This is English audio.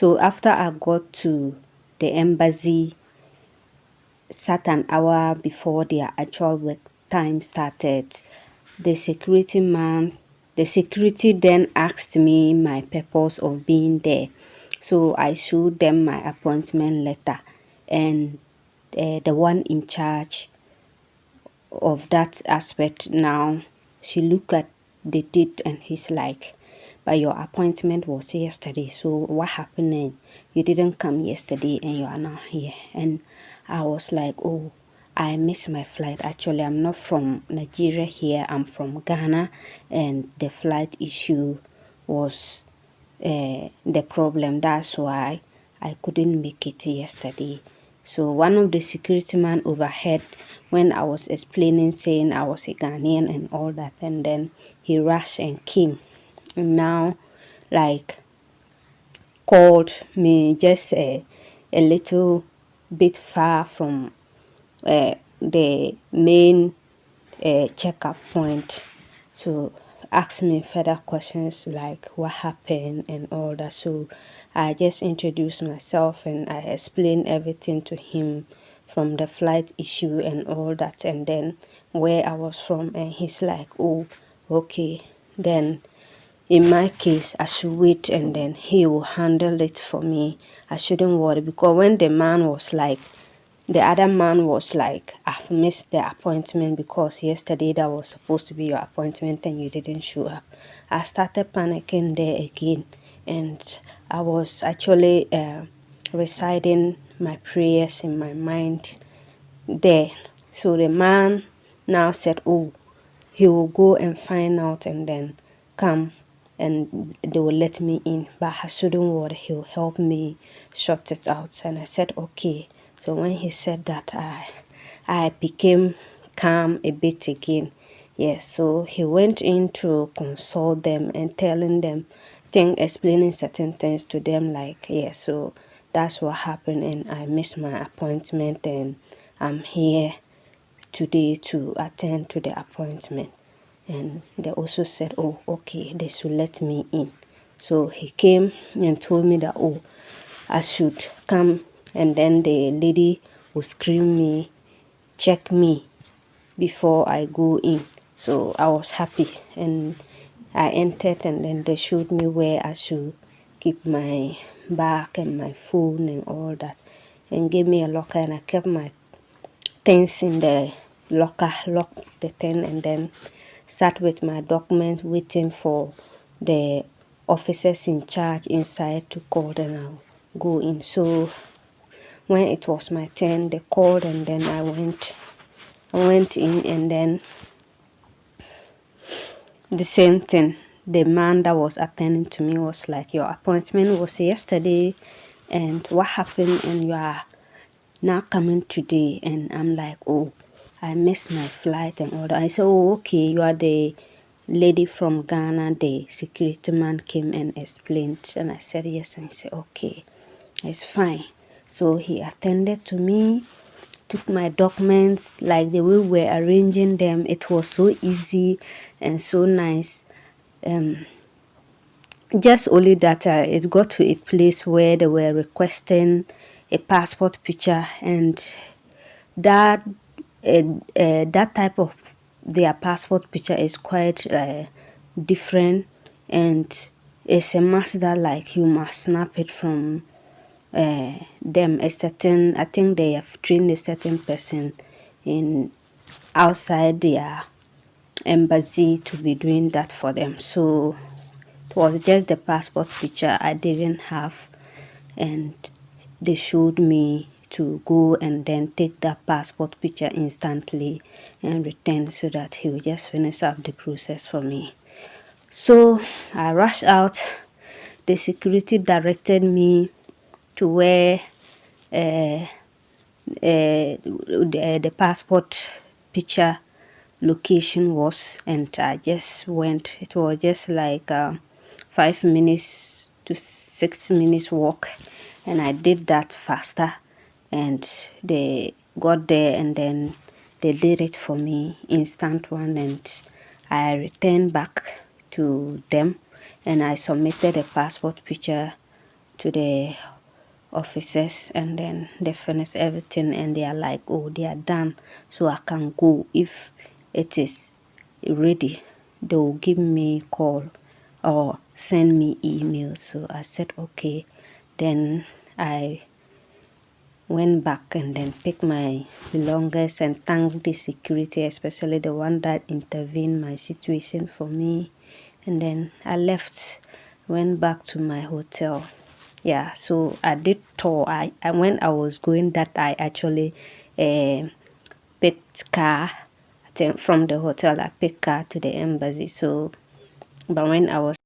So after I got to the embassy, sat an hour before their actual work time started, the security then asked me my purpose of being there. So I showed them my appointment letter, and the one in charge of that aspect now, she looked at the date and he's like, but your appointment was yesterday, so what happened then? You didn't come yesterday and you are now here. And I was like, oh, I missed my flight. Actually, I'm not from Nigeria here, I'm from Ghana, and the flight issue was the problem. That's why I couldn't make it yesterday. So one of the security man overheard when I was explaining, saying I was a Ghanaian and all that, and then he rushed and came. And now, like, called me just a little bit far from the main checkup point to ask me further questions like what happened and all that. So I just introduced myself and I explained everything to him, from the flight issue and all that, and then where I was from. And he's like, oh, okay, then in my case I should wait and then he will handle it for me. I shouldn't worry, because when the other man was like, I've missed the appointment because yesterday that was supposed to be your appointment and you didn't show up, I started panicking there again. And I was actually reciting my prayers in my mind there. So the man now said, oh, he will go and find out and then come and they will let me in. But I shouldn't worry, he'll help me sort it out. And I said, okay. So when he said that, I became calm a bit again. Yes, so he went in to consult them and telling them, explaining certain things to them, like, yeah, so that's what happened and I missed my appointment and I'm here today to attend to the appointment. And they also said, oh, okay, they should let me in. So he came and told me that, oh, I should come, and then the lady will screen me, check me before I go in. So I was happy and I entered, and then they showed me where I should keep my bag and my phone and all that, and gave me a locker, and I kept my things in the locker, locked the thing, and then sat with my documents waiting for the officers in charge inside to call, and I'll go in. So when it was my turn, they called and then I went in, and then the same thing. The man that was attending to me was like, your appointment was yesterday and what happened, and you are now coming today. And I'm like, oh, I missed my flight and all that. I said, oh, okay, you are the lady from Ghana. The security man came and explained, and I said yes. And he said, okay, it's fine. So he attended to me, took my documents, like the way we were arranging them. It was so easy and so nice. Just only that it got to a place where they were requesting a passport picture, and that that type of their passport picture is quite different, and it's a must that like you must snap it from them. A certain, I think they have trained a certain person in outside their embassy to be doing that for them. So it was just the passport picture I didn't have, and they showed me to go and then take that passport picture instantly and return, so that he will just finish up the process for me. So I rushed out. The security directed me to where the passport picture location was, and I just went. It was just like 5 minutes to 6 minutes walk, and I did that faster, and they got there and then they did it for me, instant one, and I returned back to them and I submitted a passport picture to the officers, and then they finished everything and they are like, oh, they are done, so I can go. If it is ready, they will give me a call or send me email. So I said okay. Then I went back and then picked my belongings and thanked the security, especially the one that intervened my situation for me. And then I left, went back to my hotel. Yeah, so I did tour. I when I was going, that I actually picked car. From the hotel I picked car to the embassy. So but when I was